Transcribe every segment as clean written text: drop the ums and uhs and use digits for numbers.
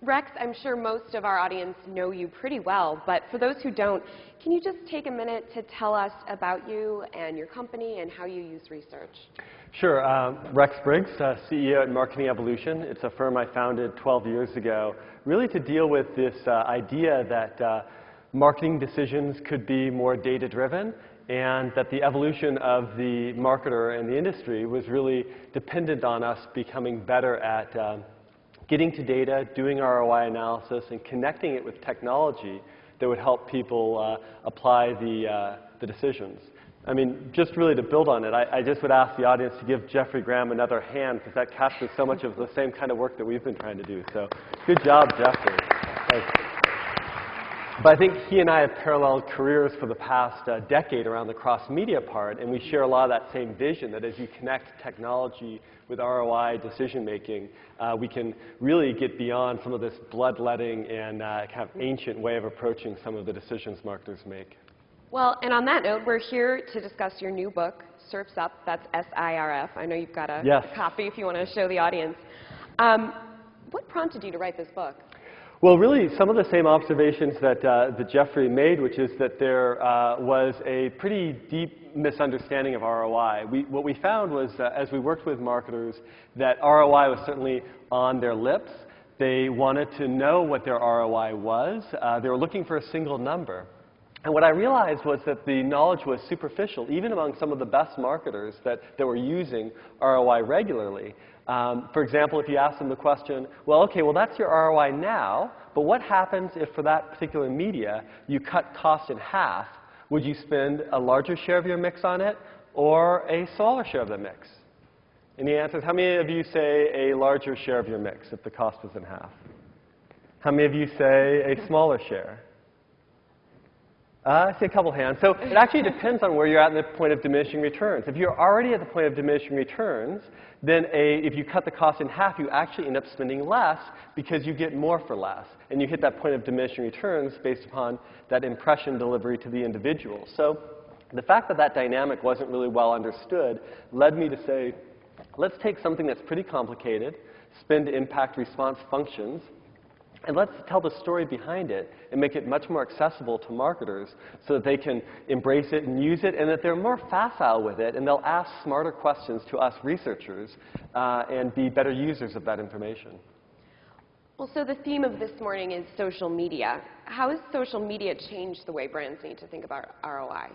Rex, I'm sure most of our audience know you pretty well, but for those who don't, can you just take a minute to tell us about you and your company and how you use research? Sure. Rex Briggs, CEO at Marketing Evolution. It's a firm I founded 12 years ago, really to deal with this idea that marketing decisions could be more data-driven, and that the evolution of the marketer and the industry was really dependent on us becoming better at getting to data, doing ROI analysis, and connecting it with technology that would help people apply the decisions. I mean, just really to build on it, I just would ask the audience to give Jeffrey Graham another hand, because that captures so much of the same kind of work that we've been trying to do. So good job, Jeffrey. But I think he and I have paralleled careers for the past decade around the cross-media part, and we share a lot of that same vision that as you connect technology with ROI decision-making, we can really get beyond some of this bloodletting and kind of ancient way of approaching some of the decisions marketers make. Well, and on that note, we're here to discuss your new book, Sirf's Up. That's S-I-R-F. I know you've got a copy if you want to show the audience. What prompted you to write this book? Well, really, some of the same observations that Jeffrey made, which is that there was a pretty deep misunderstanding of ROI. What we found was, as we worked with marketers, that ROI was certainly on their lips. They wanted to know what their ROI was. They were looking for a single number. And what I realized was that the knowledge was superficial, even among some of the best marketers that were using ROI regularly. For example, if you ask them the question, well, okay, well, that's your ROI now, but what happens if for that particular media you cut cost in half? Would you spend a larger share of your mix on it or a smaller share of the mix? And the answer is, how many of you say a larger share of your mix if the cost was in half? How many of you say a smaller share? I see a couple hands. So it actually depends on where you're at in the point of diminishing returns. If you're already at the point of diminishing returns, then if you cut the cost in half, you actually end up spending less because you get more for less. And you hit that point of diminishing returns based upon that impression delivery to the individual. So the fact that that dynamic wasn't really well understood led me to say, let's take something that's pretty complicated, spend impact response functions, and let's tell the story behind it and make it much more accessible to marketers so that they can embrace it and use it, and that they're more facile with it, and they'll ask smarter questions to us researchers and be better users of that information. Well, so the theme of this morning is social media. How has social media changed the way brands need to think about ROI?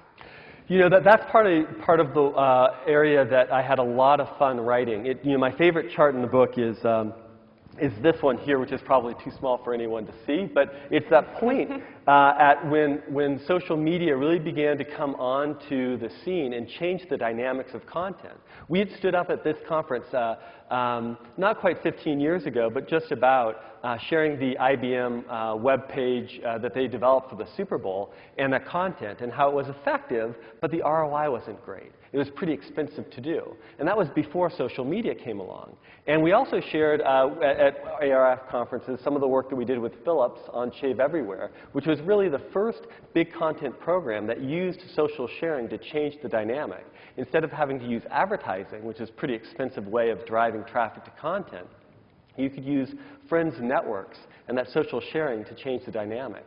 You know, that's part of the area that I had a lot of fun writing. You know, my favorite chart in the book is this one here, which is probably too small for anyone to see, but it's that point at when social media really began to come onto the scene and change the dynamics of content. We had stood up at this conference not quite 15 years ago, but just about, sharing the IBM web page that they developed for the Super Bowl and the content and how it was effective, but the ROI wasn't great. It was pretty expensive to do. And that was before social media came along. And we also shared at ARF conferences some of the work that we did with Philips on Shave Everywhere, which was really the first big content program that used social sharing to change the dynamic. Instead of having to use advertising, which is a pretty expensive way of driving traffic to content, you could use friends networks and that social sharing to change the dynamic.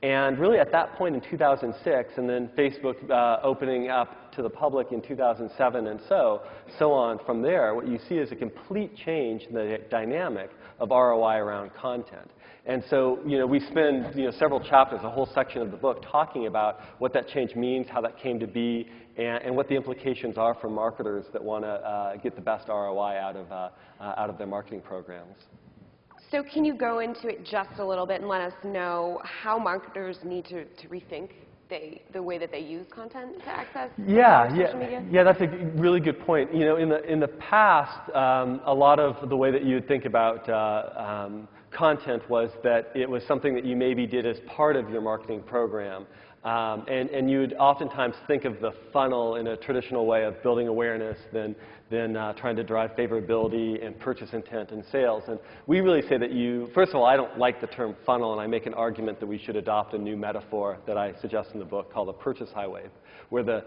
And really at that point in 2006, and then Facebook opening up to the public in 2007 and so on from there, what you see is a complete change in the dynamic of ROI around content. And so, you know, we spend, several chapters, a whole section of the book, talking about what that change means, how that came to be, and what the implications are for marketers that want to get the best ROI out of their marketing programs. So can you go into it just a little bit and let us know how marketers need to rethink the way that they use content to access social media? Yeah, that's a really good point. You know, in the past, a lot of the way that you would think about content was that it was something that you maybe did as part of your marketing program. And you would oftentimes think of the funnel in a traditional way of building awareness, then trying to drive favorability and purchase intent and sales. And we really say that first of all, I don't like the term funnel, and I make an argument that we should adopt a new metaphor that I suggest in the book called the purchase highway, where the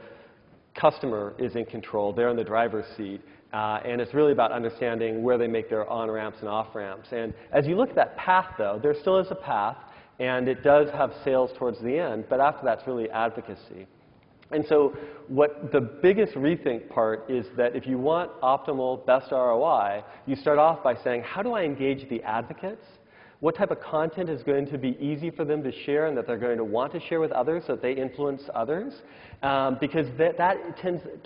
customer is in control, they're in the driver's seat, And it's really about understanding where they make their on-ramps and off-ramps. And as you look at that path, though, there still is a path, and it does have sales towards the end, but after that's really advocacy. And so what the biggest rethink part is that if you want optimal, best ROI, you start off by saying, how do I engage the advocates? What type of content is going to be easy for them to share and that they're going to want to share with others so that they influence others? Because that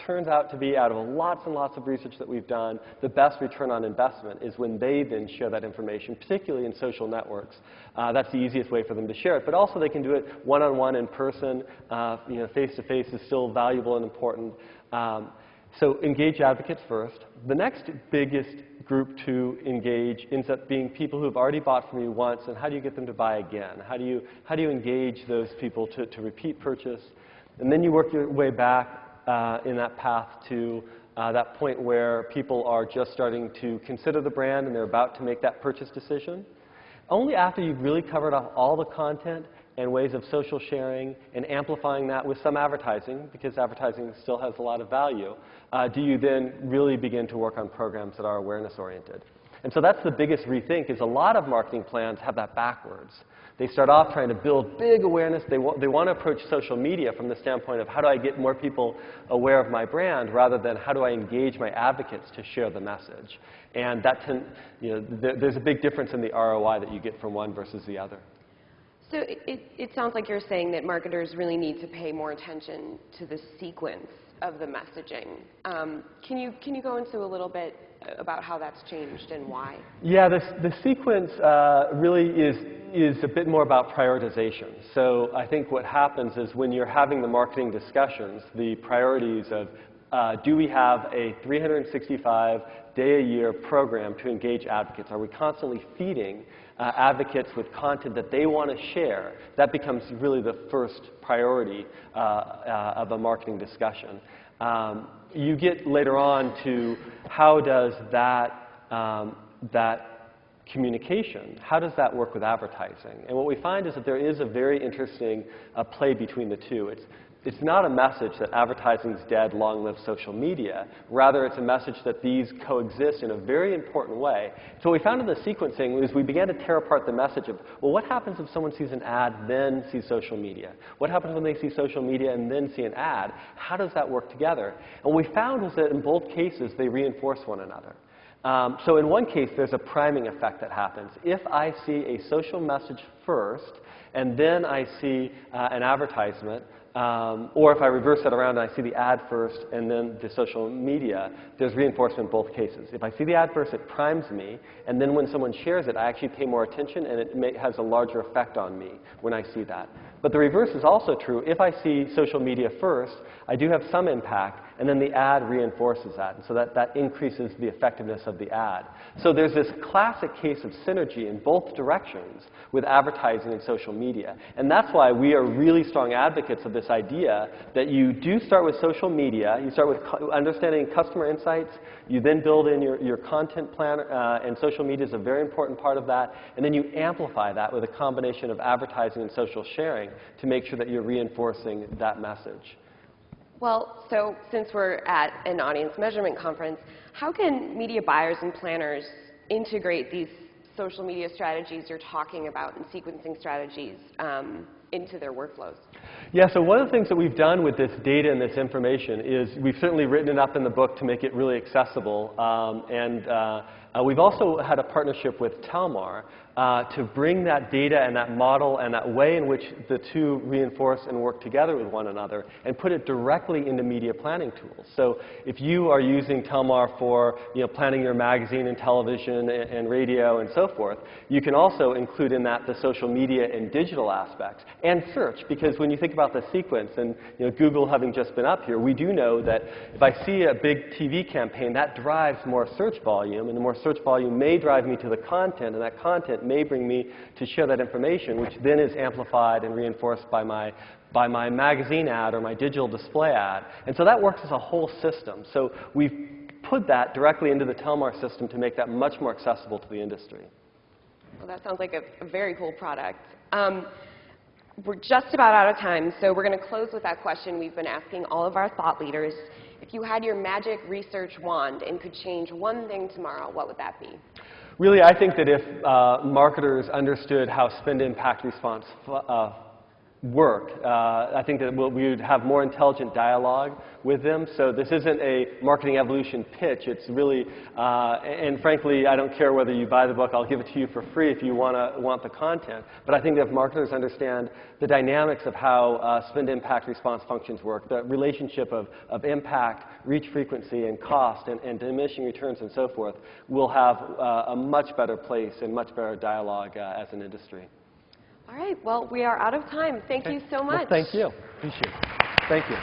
turns out to be, out of lots and lots of research that we've done, the best return on investment is when they then share that information, particularly in social networks. That's the easiest way for them to share it. But also they can do it one-on-one in person. Face-to-face is still valuable and important. So engage advocates first. The next biggest group to engage ends up being people who have already bought from you once, and how do you get them to buy again? How do you engage those people to repeat purchase? And then you work your way back in that path to that point where people are just starting to consider the brand and they're about to make that purchase decision. Only after you've really covered off all the content and ways of social sharing and amplifying that with some advertising, because advertising still has a lot of value, do you then really begin to work on programs that are awareness-oriented. And so that's the biggest rethink, is a lot of marketing plans have that backwards. They start off trying to build big awareness. They want to approach social media from the standpoint of how do I get more people aware of my brand, rather than how do I engage my advocates to share the message. And there's a big difference in the ROI that you get from one versus the other. So it sounds like you're saying that marketers really need to pay more attention to the sequence of the messaging. Can you go into a little bit about how that's changed and why? Yeah, the sequence really is a bit more about prioritization. So I think what happens is when you're having the marketing discussions, the priorities of do we have a 365-day-a-year program to engage advocates? Are we constantly feeding advocates with content that they want to share? That becomes really the first priority of a marketing discussion. You get later on to how does that communication, how does that work with advertising? And what we find is that there is a very interesting play between the two. It's not a message that advertising is dead, long live social media. Rather, it's a message that these coexist in a very important way. So what we found in the sequencing was we began to tear apart the message of, well, what happens if someone sees an ad, then sees social media? What happens when they see social media and then see an ad? How does that work together? And what we found was that in both cases, they reinforce one another. So in one case, there's a priming effect that happens. If I see a social message first, and then I see an advertisement, or if I reverse that around and I see the ad first and then the social media, there's reinforcement in both cases. If I see the ad first, it primes me, and then when someone shares it, I actually pay more attention, and it has a larger effect on me when I see that. But the reverse is also true. If I see social media first, I do have some impact, and then the ad reinforces that. And so that increases the effectiveness of the ad. So there's this classic case of synergy in both directions with advertising and social media. And that's why we are really strong advocates of this idea that you do start with social media. You start with understanding customer insights. You then build in your content plan, and social media is a very important part of that. And then you amplify that with a combination of advertising and social sharing to make sure that you're reinforcing that message. Well, so since we're at an audience measurement conference, how can media buyers and planners integrate these social media strategies you're talking about and sequencing strategies into their workflows? Yeah, so one of the things that we've done with this data and this information is we've certainly written it up in the book to make it really accessible. We've also had a partnership with Talmar to bring that data and that model and that way in which the two reinforce and work together with one another and put it directly into media planning tools. So if you are using Talmar for planning your magazine and television and radio and so forth, you can also include in that the social media and digital aspects and search, because when you think about the sequence, and Google having just been up here, we do know that if I see a big TV campaign, that drives more search volume, and the more search volume may drive me to the content, and that content may bring me to share that information, which then is amplified and reinforced by my magazine ad or my digital display ad. And so that works as a whole system. So we've put that directly into the Telmar system to make that much more accessible to the industry. Well, that sounds like a very cool product. We're just about out of time, so we're going to close with that question we've been asking all of our thought leaders. if you had your magic research wand and could change one thing tomorrow, what would that be? Really, I think that if marketers understood how spend impact response work, I think that we would have more intelligent dialogue with them. So this isn't a marketing evolution pitch. It's really, and frankly, I don't care whether you buy the book. I'll give it to you for free if you want the content. But I think that if marketers understand the dynamics of how spend impact response functions work, the relationship of impact, reach frequency, and cost, and diminishing returns and so forth, we'll have a much better place and much better dialogue as an industry. All right. Well, we are out of time. Thank you so much. Well, thank you. Appreciate it. Thank you.